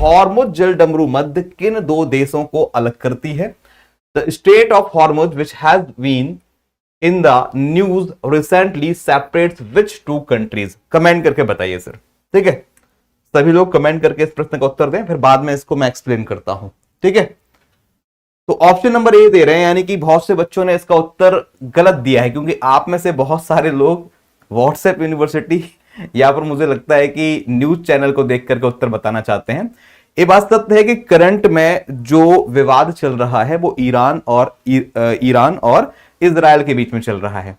Hormuz जलडमरू मध्य किन दो देशों को अलग करती है? The state of Hormuz which has been in the news recently separates which two countries? Comment करके बताइए सर। ठीक है, सभी लोग कमेंट करके इस प्रश्न का उत्तर दें, फिर बाद में इसको मैं एक्सप्लेन करता हूं। ठीक है, तो ऑप्शन नंबर ए दे रहे हैं, यानी कि बहुत से बच्चों ने इसका उत्तर गलत दिया है, क्योंकि आप में से बहुत सारे लोग व्हाट्सएप यूनिवर्सिटी या पर मुझे लगता है कि न्यूज चैनल को देख करके उत्तर बताना चाहते हैं। ये बात सत्य है कि करंट में जो विवाद चल रहा है वो ईरान और इजराइल के बीच में चल रहा है।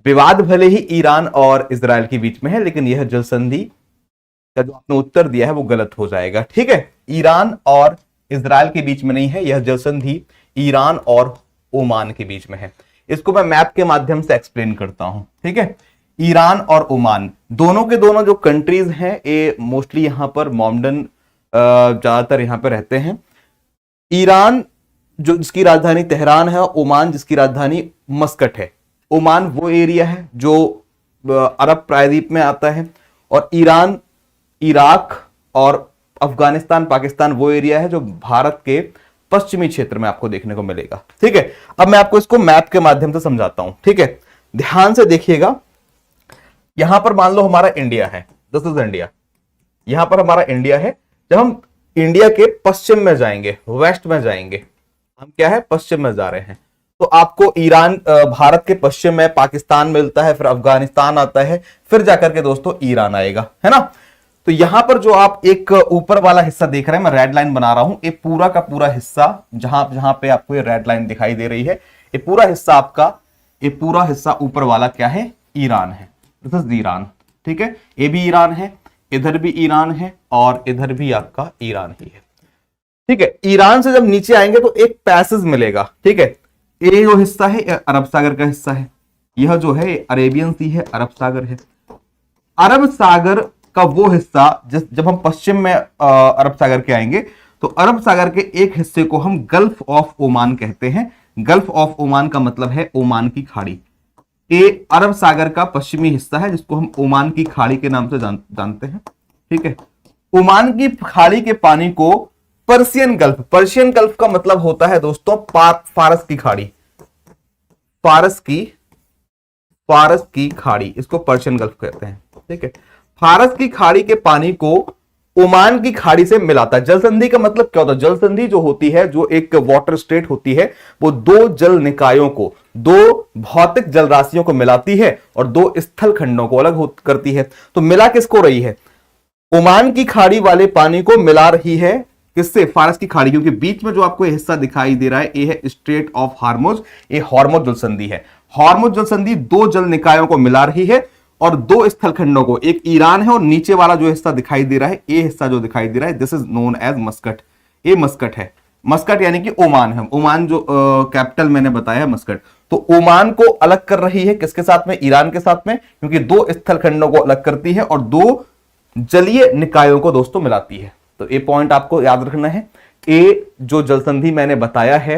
विवाद भले ही ईरान और इजराइल के बीच में है, लेकिन यह जल संधि का जो आपने उत्तर दिया है वो गलत हो जाएगा। ठीक है, ईरान और इजराइल के बीच में नहीं है, यह जल संधि ईरान और ओमान के बीच में है। इसको मैं मैप के माध्यम से एक्सप्लेन करता हूं। ठीक है, ईरान और ओमान दोनों के दोनों जो कंट्रीज हैं ये मोस्टली यहां पर मॉमडन ज्यादातर यहां पर रहते हैं। ईरान जो जिसकी राजधानी तेहरान है, ओमान जिसकी राजधानी मस्कट है। ओमान वो एरिया है जो अरब प्रायद्वीप में आता है, और ईरान, इराक और अफगानिस्तान, पाकिस्तान वो एरिया है जो भारत के पश्चिमी क्षेत्र में आपको देखने को मिलेगा। ठीक है, अब मैं आपको इसको मैप के माध्यम से समझाता हूं। ठीक है, ध्यान से देखिएगा। यहां पर मान लो हमारा इंडिया है, दिस इज इंडिया, यहां पर हमारा इंडिया है। जब हम इंडिया के पश्चिम में जाएंगे, वेस्ट में जाएंगे, हम क्या है पश्चिम में जा रहे हैं, तो आपको ईरान, भारत के पश्चिम में पाकिस्तान मिलता है, फिर अफगानिस्तान आता है, फिर जाकर के दोस्तों ईरान आएगा, है ना। तो यहां पर जो आप एक ऊपर वाला हिस्सा देख रहे हैं, मैं रेड लाइन बना रहा हूं, ये पूरा का पूरा हिस्सा जहां जहां पे आपको ये रेड लाइन दिखाई दे रही है, ये पूरा हिस्सा आपका, ये पूरा हिस्सा ऊपर वाला क्या है, ईरान है। This is Iran. ठीक है, ये भी ईरान है, इधर भी ईरान है, और इधर भी आपका ईरान ही है। ठीक है, ईरान से जब नीचे आएंगे तो एक पैसेज मिलेगा। ठीक है, ये जो हिस्सा है अरब सागर का हिस्सा है, यह जो है अरेबियन सी है, अरब सागर है। अरब सागर का वो हिस्सा जब हम पश्चिम में अरब सागर के आएंगे तो अरब सागर के एक हिस्से को हम गल्फ ऑफ ओमान कहते हैं। गल्फ ऑफ ओमान का मतलब है ओमान की खाड़ी। ये अरब सागर का पश्चिमी हिस्सा है जिसको हम ओमान की खाड़ी के नाम से जानते हैं। ठीक है, ओमान की खाड़ी के पानी को पर्शियन गल्फ का मतलब होता है दोस्तों फारस की खाड़ी, फारस की खाड़ी, इसको पर्शियन गल्फ कहते हैं। ठीक है, फारस की खाड़ी के पानी को ओमान की खाड़ी से मिलाता है। जल संधि का मतलब क्या होता है? जल संधि जो होती है, जो एक वाटर स्टेट होती है, वो दो जल निकायों को, दो भौतिक जल राशियों को मिलाती है और दो स्थल खंडों को अलग करती है। तो मिला किसको रही है? ओमान की खाड़ी वाले पानी को मिला रही है किससे? फारस की खाड़ी, क्योंकि बीच में जो आपको हिस्सा दिखाई दे रहा है ये है स्ट्रेट ऑफ हार्मुज, ये हार्मुज जल संधि है। हार्मुज जल संधि दो जल निकायों को मिला रही है और दो स्थल खंडों को, एक ईरान है और नीचे वाला जो हिस्सा दिखाई दे रहा है, ये हिस्सा जो दिखाई दे रहा है, this is known as Muscat. ये मस्कट है, मस्कट यानी कि ओमान है। ओमान जो कैपिटल मैंने बताया है मस्कट। तो ओमान को अलग कर रही है किसके साथ में? ईरान के साथ में, क्योंकि दो स्थल खंडों को अलग करती है और दो जलीय निकायों को दोस्तों मिलाती है। तो ये पॉइंट आपको याद रखना है। ये जो जलसंधि मैंने बताया है,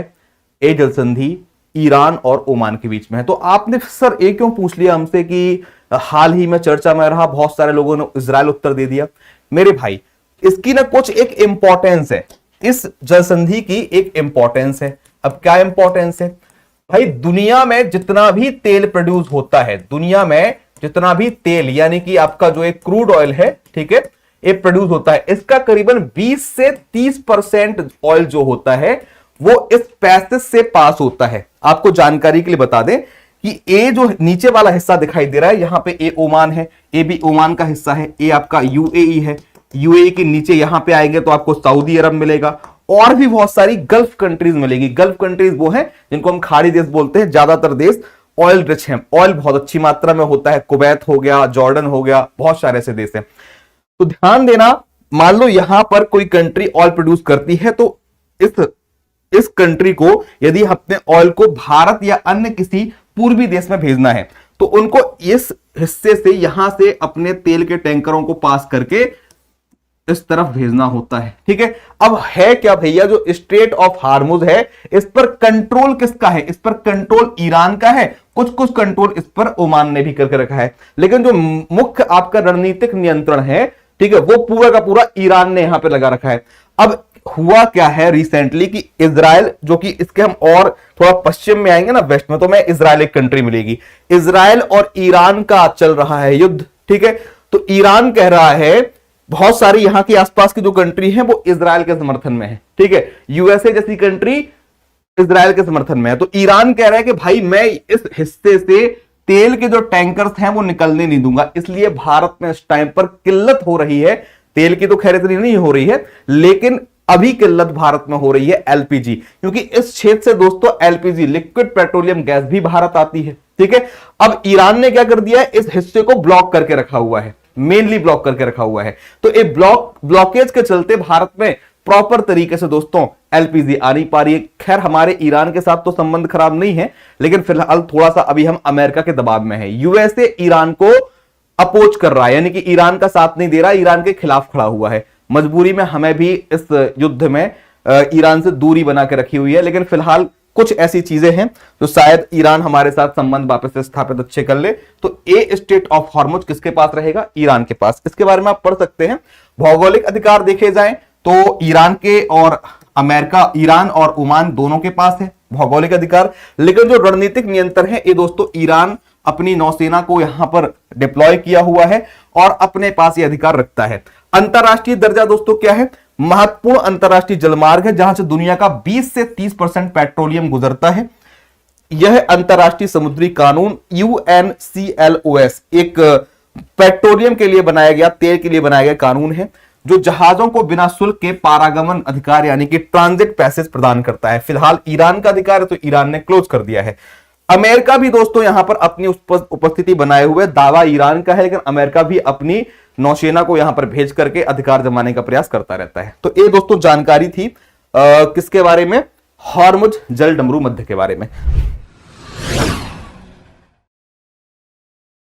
ये जलसंधि ईरान और ओमान के बीच में है। तो आपने सर ये क्यों पूछ लिया हमसे कि हाल ही में चर्चा में रहा, बहुत सारे लोगों ने इजराइल उत्तर दे दिया। मेरे भाई, इसकी ना कुछ एक इंपॉर्टेंस है, इस जलसंधि की एक इंपॉर्टेंस है। अब क्या इंपॉर्टेंस है भाई? दुनिया में जितना भी तेल प्रोड्यूस होता है, दुनिया में जितना भी तेल यानी कि आपका जो एक क्रूड ऑयल है, ठीक है, ये प्रोड्यूस होता है, इसका करीबन 20 से 30% ऑयल जो होता है वो इस पैसेज से पास होता है। आपको जानकारी के लिए बता दें कि ये जो नीचे वाला हिस्सा दिखाई दे रहा है, यहां पे ए ओमान है, ये भी ओमान का हिस्सा है, ये आपका यूएई है। यूएई के नीचे यहां पे आएंगे तो आपको सऊदी अरब मिलेगा और भी बहुत सारी गल्फ कंट्रीज मिलेगी। गल्फ कंट्रीज वो है जिनको हम खाड़ी देश बोलते हैं। ज्यादातर देश ऑयल रिच है, ऑयल बहुत अच्छी मात्रा में होता है। कुवैत हो गया, जॉर्डन हो गया, बहुत सारे ऐसे देश हैं। तो ध्यान देना, मान लो यहां पर कोई कंट्री ऑयल प्रोड्यूस करती है तो इस कंट्री को यदि अपने ऑयल को भारत या अन्य किसी पूर्वी देश में भेजना है तो उनको इस हिस्से से, यहां से अपने तेल के टैंकरों को पास करके इस तरफ भेजना होता है। ठीक है, अब है क्या भैया, जो स्ट्रेट ऑफ हार्मुज है इस पर कंट्रोल किसका है? इस पर कंट्रोल ईरान का है, कुछ कंट्रोल इस पर ओमान ने भी करके रखा है। लेकिन जो मुख्य आपका रणनीतिक नियंत्रण है ठीक है, वो पूरा का पूरा ईरान ने यहां पे लगा रखा है। अब हुआ क्या है रिसेंटली कि इजराइल, जो कि इसके हम और थोड़ा पश्चिम में आएंगे ना, वेस्ट में, तो मैं इजराइल एक कंट्री मिलेगी, इजराइल और ईरान का चल रहा है युद्ध, ठीक है। तो ईरान कह रहा है, बहुत सारी यहां की आसपास की जो कंट्री है वो इजराइल के समर्थन में है, ठीक है, यूएसए जैसी कंट्री इजराइल के समर्थन में है। तो ईरान कह रहा है कि भाई मैं इस हिस्से से तेल के जो टैंकर्स हैं वो निकलने नहीं दूंगा, इसलिए भारत में इस टाइम पर किल्लत हो रही है। तेल की तो खैर इतनी नहीं हो रही है, लेकिन अभी किल्लत भारत में हो रही है एलपीजी, क्योंकि इस क्षेत्र से दोस्तों एलपीजी लिक्विड पेट्रोलियम गैस भी भारत आती है, ठीक है। अब ईरान ने क्या कर दिया है, इस हिस्से को ब्लॉक करके रखा हुआ है, मेनली ब्लॉक करके रखा हुआ है। तो ये ब्लॉकेज के चलते भारत में प्रॉपर तरीके से दोस्तों एलपीजी आ नहीं पा रही है। खैर हमारे ईरान के साथ तो संबंध खराब नहीं है, लेकिन फिलहाल थोड़ा सा अभी हम अमेरिका के दबाव में है। यूएसए ईरान को अपोज कर रहा है, यानी कि ईरान का साथ नहीं दे रहा, ईरान के खिलाफ खड़ा हुआ है। मजबूरी में हमें भी इस युद्ध में ईरान से दूरी बना के रखी हुई है, लेकिन फिलहाल कुछ ऐसी चीजें हैं तो शायद ईरान हमारे साथ संबंध वापस से स्थापित अच्छे कर ले। तो ए स्टेट ऑफ हॉर्मुज किसके पास रहेगा, ईरान के पास। इसके बारे में आप पढ़ सकते हैं। भौगोलिक अधिकार देखे जाएं तो ईरान के और अमेरिका, ईरान और ओमान दोनों के पास है भौगोलिक अधिकार, लेकिन जो रणनीतिक नियंत्रण है ये दोस्तों ईरान अपनी नौसेना को यहां पर डिप्लॉय किया हुआ है और अपने पास ये अधिकार रखता है। अंतरराष्ट्रीय दर्जा दोस्तों क्या है, महत्वपूर्ण अंतरराष्ट्रीय जलमार्ग है जहां से दुनिया का 20 से 30% पेट्रोलियम गुजरता है। यह अंतरराष्ट्रीय समुद्री कानून UNCLOS एक पेट्रोलियम के लिए बनाया गया, तेल के लिए बनाया गया कानून है, जो जहाजों को बिना शुल्क के पारागमन अधिकार यानी कि ट्रांजिट पैसेज प्रदान करता है। फिलहाल ईरान का अधिकार है तो ईरान ने क्लोज कर दिया है। अमेरिका भी दोस्तों यहां पर अपनी उपस्थिति बनाए हुए, दावा ईरान का है, लेकिन अमेरिका भी अपनी नौसेना को यहां पर भेज करके अधिकार जमाने का प्रयास करता रहता है। तो ये दोस्तों जानकारी थी किसके बारे में, हॉर्मुज जल डमरू मध्य के बारे में।